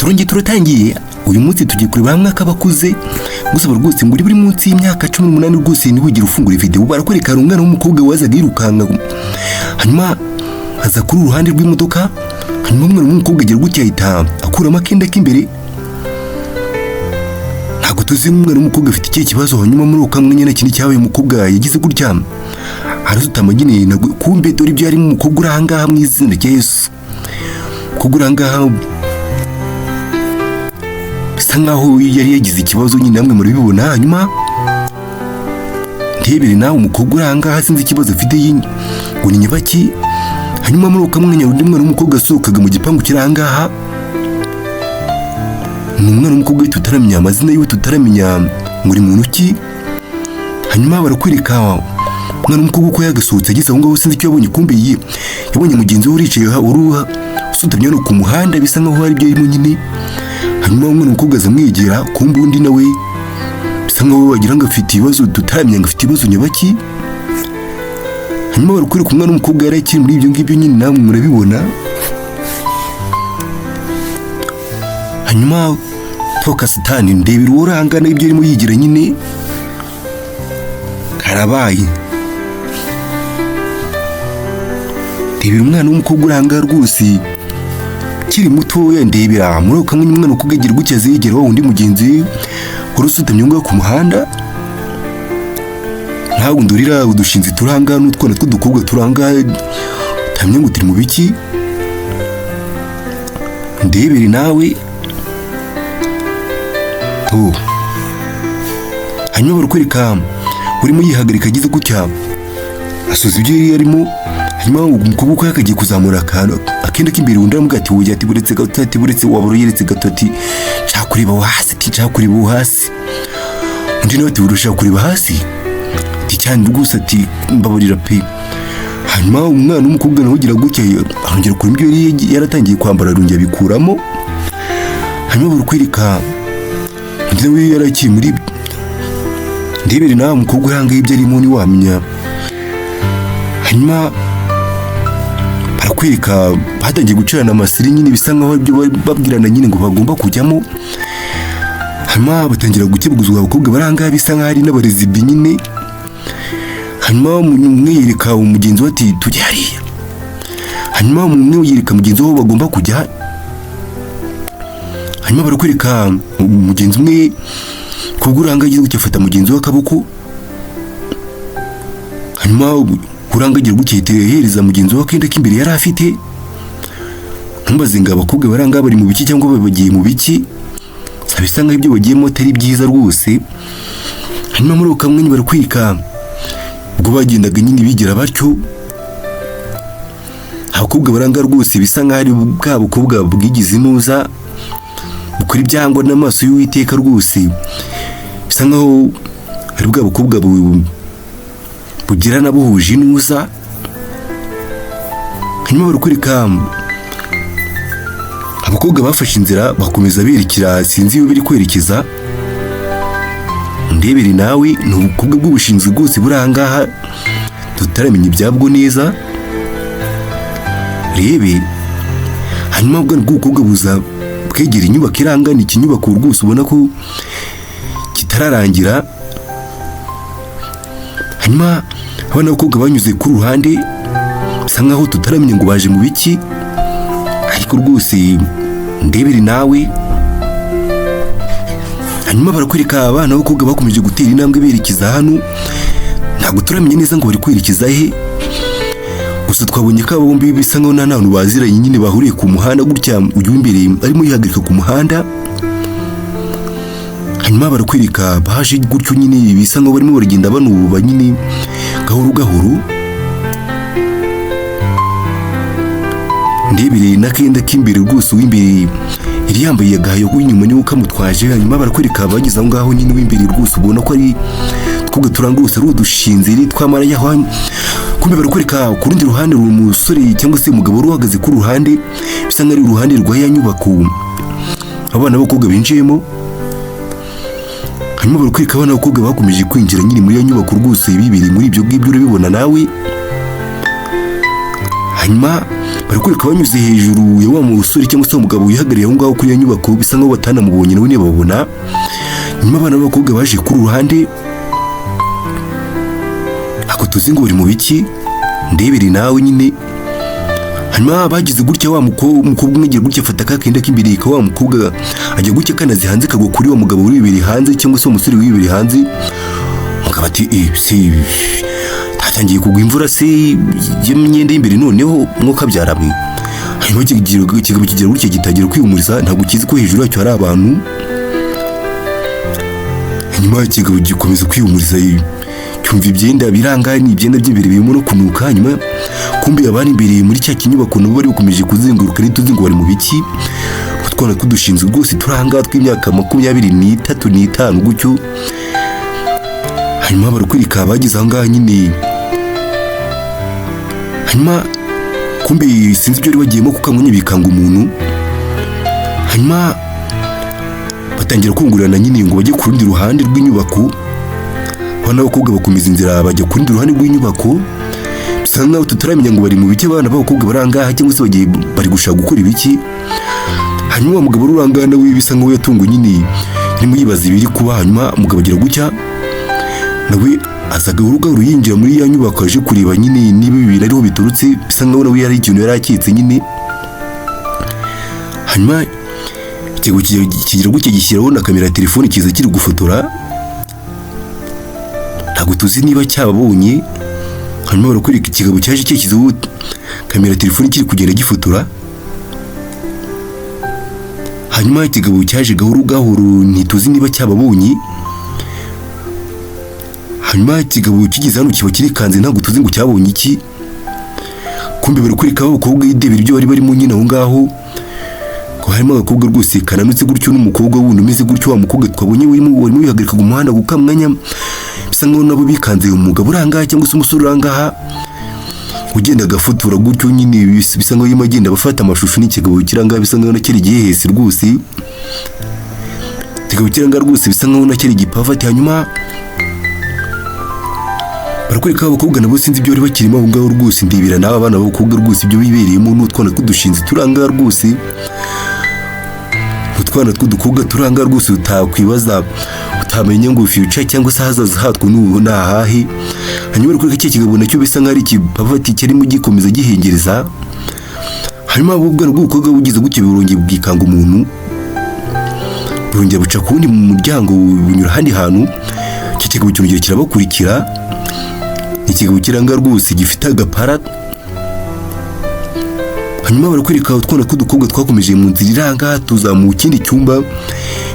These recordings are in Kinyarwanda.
turongeye turatangiye. Uyu munsi tugiye kureba hamwe Abakuze. Gusa rwose muri buri munsi y'imyaka 18 rwose ntibugira ufungura video barakwereka umwana w'umukobwa wazaga yirukanga, hanyuma aza kuri uruhande rw'imodoka, hanyuma umwana w'umukobwa agira gutya ahita akuramo akenda k'imbere. Ntabwo tuzi umwana w'umukobwa afite iki kibazo, hanyuma muri ukamwe nyine kintu cyabaye umukobwa yagize gutya arasutama nyine kumbe dore ibyo yarimo umukobwa uranga mu izina rya Yesu. Kuguranga bisa nkaho yari yagize ikibazo nyine namwe muri bibona. Hanyuma ndebere nawe umukobwa uranga sinzi ikibazo afite ngo ni nyabaki. Hanyuma muri ukamwanya undi mwana w'umukobwa asohokaga mu gipangu kirangaha, ni umwana w'umukobwa tutaramenya amazina yiwe, tutaramenya muri muntu ki. Hanyuma barakwereka umwana w'umukobwa ko yagasohotse ageze aho ngaho sinzi icyo yabonye, kumbe yabonye mugenzi we uricaye uruha usutamye no ku muhanda bisa nkaho hari ibyo arimo nyine. Hanyuma umwana w'umukobwa azamwegera, kumbe undi nawe bisa nkaho wagira ngo afite ibibazo tutaramenya ngo afite ibibazo nyabaki. Hanyuma barakwereka umwana w'umukobwa yari akiri muri ibyo ngibyo nyine namwe murabibona. Hanyuma Tokasitani ndebera uranga n'ibyo arimo yigira nyine karabaye. Ndebera umwana w'umukobwa uranga rwose kiri muto ndebera muri ukamwe umwana w'umukobwa agira gutya azegera wa undi mugenzi urusutamye ngo ku muhanda. Ntabwo ndurira udushinzi turanga n'utwana tw'udukobwa turanga tamye ngo turi mu biki. Ndebere nawe hanyuma barakwereka urimo yihagarika agize gutya asuza ibyo yarimo. Hanyuma umukobwa ko yakagiye kuzamura akenda k'imbere undi aramugati wowe ati buretse gato, ati buretse waburo yeretse gato, ati cyakureba hasi, cyakureba hasi. Undi nawe ati urusha kureba hasi, ati cyane rwose, ati mbabarira pe. Hanyuma umwana w'umukobwa nawe ugira gutya arongera kuri ibyo yaratangiye kwambara arongera bikuramo. Hanyuma barakwereka undi nawe yarakiri muri ndebere nawe umukobwa uranga ibyo arimo ni wamenya. Hanyuma barakwereka batangiye gucirana amasiri nyine bisa nkaho ibyo babwirana nyine ngo bagomba kujyamo. Hanyuma batangira gukebuguzwa abakobwa baranga bisa nkaho ari n'abarezi nyine. Hanyuma umwe yereka umugenzi we ati tujye hariya. Hanyuma umwe yereka mugenzi we bagomba kujya. Hanyuma barakwereka umugenzi umwe kuguranga agiye gufata mugenzi we akaboko. Hanyuma kurangagira guketereza mugenzi we akenda k'imbere yari afite. Ntumbaze ngo abakobwa baranga bari mu biki cyangwa bagiye mu biki, sabisa nkaho ibyo bagiyemo atari byiza rwose. Hanyuma muri ukamwe barakwika ubwo bagendaga nyine bigira batyo. Abakobwa baranga rwose bisa nkaho ari bwa bukobwa bwigize inuza bukuri byangwa n'amaso y'Uwiteka rwose, bisa nkaho ari bwa bukobwa bugira nabuhuje inuza. Hanyuma barakwereka abakobwa bafashe inzira bakomeza berekera sinzi iyo biri kwerekeza. Ndebere nawe ni ubukobwa bw'ubushinzi bwose burangaha tutaramenya ibyabwo neza. Rebe hanyuma ubwo bw'ubukobwa buza bwegera inyubako iranga, ni ikinyubako rwose ubona ko kitararangira. Hanyuma abana b'abakobwa banyuze ku ruhande bisa nkaho tutaramenya ngo baje mu biki, ariko rwose ndebere nawe. Hanyuma barakwereka abana b'abakobwa bakomeje gutera intambwe berekeza hano, ntabwo turamenya neza ngo bari kwerekeza he. Gusa twabonye ko bombi bisa nkaho nta hantu baziranye nyine bahuriye ku muhanda gutya, uyu imbere arimo yihagarika ku muhanda. Hanyuma barakwereka baje gutyo nyine bisa nkaho barimo baragenda banuba nyine gahoro gahoro. Ndebere n'akenda k'imbere rwose w'imbere iri yambaye agahayo w'inyuma niwe kamutwaje. Hanyuma barakwereka bageze aho ngaho nyine w'imbere rwose ubona ko ari twubwo turanga rwose ari udushinziri twamaraya aho. Kumbe barakwereka ku rundi ruhande umusore cyangwa se umugabo uhagaze ku ruhande bisa nk'ari uruhande rwa ya nyubako abana b'abakobwa binjiyemo. Hanyuma barakwereka abana b'abakobwa bakomeje kwinjira nyine muri ya nyubako rwose bibiri muri ibyo ngibyo urabibona nawe. Hanyuma barakwereka banyuze hejuru ya wa musore cyangwa se umugabo wihagariye aho ngaho kuri iyo nyubako, bisa nkaho batanamubonye nawe ntibabona. Nyuma abana b'abakobwa baje kuri uruhande, ako tuzi ngo bari mu biki, ndebere nawe nyine. Hanyuma bagize gutya, wa mukobwa umwe agira gutya afata kakenda k'imbere ka wa mukobwa, ajya gutya kanazi hanze kagwa kuri wa mugabo uri imbere hanze cyangwa se umusore uri imbere hanze. Mugabo ati si hatangiye kugwa imvura se y'imyenda y'imbere noneho mwuka byaramwe. Hanyuma kigabo kigira gutya gitangira kwihumuriza, ntabwo kizi ko hejuru yacyo hari abantu. Hanyuma kigabo gikomeza kwihumuriza, cyumva ibyenda birangani, ibyenda by'imbere birimo no kunuka. Hanyuma kumbi abari imbere muri cya kinyubako nabo bari bakomeje kuzenguruka, ntituzi ngo bari mu biki. Utwana tw'udushinzwe rwose turanga tw'imyaka 23 n'itanu gutyo. Hanyuma barakwirika bagize aho ngaho nyine. Hanyuma kumbi sinzi ibyo bari bagiyemo kuko amwe bikanga umuntu. Hanyuma batangira kungurana nyine ngo bajye ku rundi ruhande rw'inyubako. Abana b'abakobwa bakomeza inzira bajya ku rundi ruhande rw'inyubako. Bisa nkaho tutaramenya ngo bari mu biki abana b'abakobwa barangaha cyangwa se bari gushaka gukora ibiki. Hanyuma umugabo urangana nawe bisa nkaho yatungu nyine arimo yibaza ibiri kuba. Hanyuma umugabo agira gutya nawe azaga uruga ruyinjira muri ya nyubako, aje kureba nyine niba ibintu ariho biturutse, bisa nkaho nawe yari ikintu yari akitse nyine. Hanyuma kigira gutya gishyiraho na kamera ya telefone kiza kiri gufotora, ntabwo tuzi niba cyababonye. Hanyuma barakwereka ikigabo cyaje cyekizeho kamera ya telefone kiri kugenda gifotora. Hanyuma ikigabo cyaje gahoro gahoro, ntituzi niba cyababonye. Hanyuma ikigabo kigeze hano kiba kirikanze, ntabwo tuzi ngo cyabonye iki. Kumbe barakwereka abakobwa idebera ibyo bari barimo nyine aho ngaho, ko harimo agakobwa rwose kananutse gutyo n'umukobwa wundi umeze gutyo. Wa mukobwa twabonye warimo wihagarika ku muhanda gukamwanya, bisa nkaho nabo bikanze umugabo urangaha cyangwa se umusore urangaha ugenda agafotora gutyo nyine, bisa nkaho yima agenda bafata amashusho. N'ikigabo kirangaha bisa nkaho nakiri gihehese rwose, ikigabo kirangaha rwose bisa nkaho nakiri gipavati. Hanyuma barakwereka abakobwa nabo sinzi ibyo bari bakirimo aho ngaho rwose. Ndibira n'aba bana b'abakobwa rwose ibyo bibereyemo, n'utwana tw'udushinzi turangaha rwose, utwana tw'udukobwa turangaha rwose utakwibaza, utamenya ngo future cyangwa se hazaza hatwo n'ahahe. Hanyuma barakwereka iki kigabo nacyo bisa nkaho ari ikipavati kirimo gikomeza gihengereza. Hanyuma ubwana bw'ubukobwa bugize gutyo burongeye bwikanga umuntu, burongeye buca ku wundi mu muryango bunyura ahandi hantu. Icyo kigabo cyongera kirabakurikira, ikigabo kiranga rwose gifite agapara. Hanyuma barakwereka utwana tw'udukobwa twakomeje mu nzira iranga tuza mu kindi cyumba,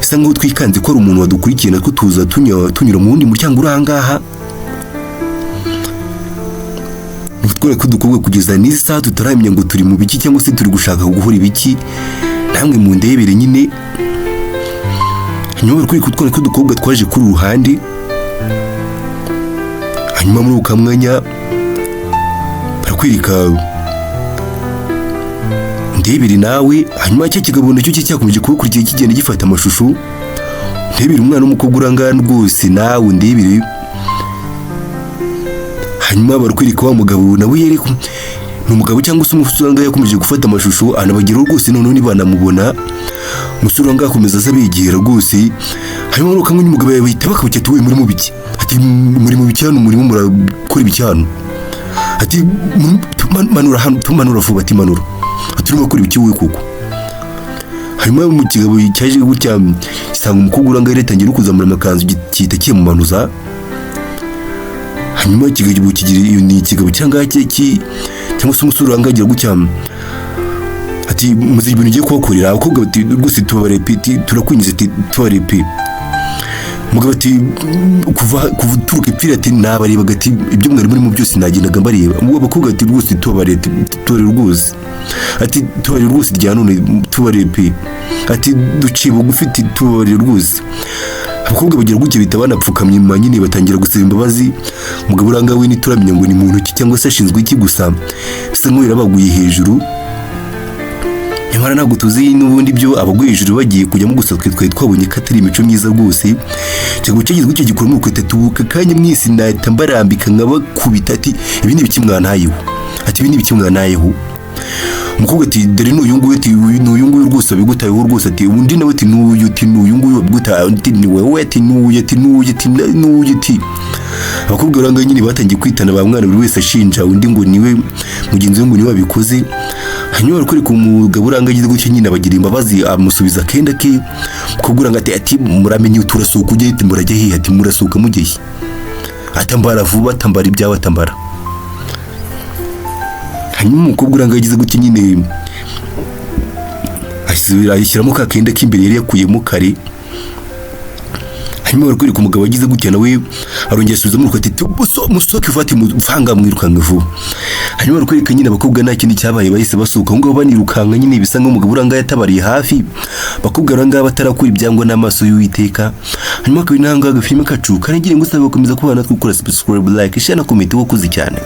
bisa nkaho twikanze ko ari umuntu wadukurikiye, natwo tuza tunyura mu wundi muryango urangaha. Utwana tw'udukobwa kugeza n'izi saha tutaramenya ngo turi mu biki cyangwa se turi gushaka guhora ibiki, namwe mu ndebere nyine. Hanyuma barakwereka utwana tw'udukobwa twaje kuri uruhande. Hanyuma muri uka mwanya barakwereka ndebere nawe. Hanyuma cyo kigabo nacyo cyakomeje kubakurikira kigenda gifata amashusho. Ndebere umwana w'umukobwa urangana rwose nawe ndebere. Hanyuma barakwereka wa mugabo nawe yereko n'umugabo cyangwa se umusore uranga yakomeje gufata amashusho, anabageraho rwose noneho nibanamubona. Umusore uranga akomeza azabegera rwose. Hanyuma muri ukamwe n'umugabo bahita bakabukira ati we muri mu biki, ati muri mu biki hano, murimo murakora ibiki hano, ati manura hano, tumanura vuba, ati manura, ati urimo gukora ibiki wowe koko. Hanyuma mu kigabo cyaje gutya gisanga umukobwa uranga yatangiye no kuzamura amakanzu gihita kimumanuza. Hanyuma ikigabo kigira iyo ni ikigabo cyangwa cyangwa se umusore uranga agira gutya ati muzi ibintu ugiye kubakorera. Abakobwa bati rwose tubarepe, turakwinjiza tubarepe. Umugabo ati kuva turuka ipfira ati nabareba gati ibyo mwari muri mu byose nagendaga mbareba. Abakobwa ati rwose tubarepe, tubare rwose, ati tubare rwose rya none tubarepe, ati duciye bugufi tubare rwose. Abakobwa bagira gutya bita banapfukamye nyuma nyine batangira gusaba imbabazi. Umugabo uranga we nituramenya ngo ni muntu ki cyangwa se ashinzwe iki, gusa bisa nkaho yarabaguye hejuru. Nyamara ntabwo tuzi n'ubundi byo abaguye hejuru bagiye kujyamo, gusa twari twabonye ko atari imico myiza rwose. Cyangwa cyagizwe icyo gikora mu kwitatubuka kanya mwisi nahita mbarambika nkabakubita ati ibi ni ibiki mwantayeho, ati ibi ni ibiki mwantayeho. umukobwa ati dore n'uyu nguyu ati n'uyu nguyu rwose abigutayeho rwose ati undi nawe ati n'uyu nguyu abigutaye ati ni wewe ati n'uyu ati abakobwa baranga nyine batangiye kwitana ba mwana buri wese ashinja undi ngo niwe mugenzi we ngo niwe wabikoze. hanyuma barakwereka umugabo uranga agize gutyo nyine abagira imbabazi amusubiza kenda ke umukobwa uranga ati muramenye turasuka ujye ati murajya hehe ati murasuka mujye he atambara vuba atambara ibyawe atambara. hanyuma umukobwa uranga agize gutyo nyine ayishyiramo ka kenda k'imbere yari yakuyemo kare. hanyuma barakwereka umugabo agize gutya nawe arongera asubizamo uruko ati musoke ufate muvanga mwirukanka vuba. hanyuma barakwereka nyine abakobwa nta kintu cyabaye bahise basuka ngo banirukanka nyine bisa nk'umugabo uranga yatabariye hafi bakobwa uranga batarakura ibyangwa n'amaso y'Uwiteka. hanyuma kabiri nanga agafilime kacu karengire ngo usabe gukomeza kubana twukora subscribe like share na comment wakoze cyane.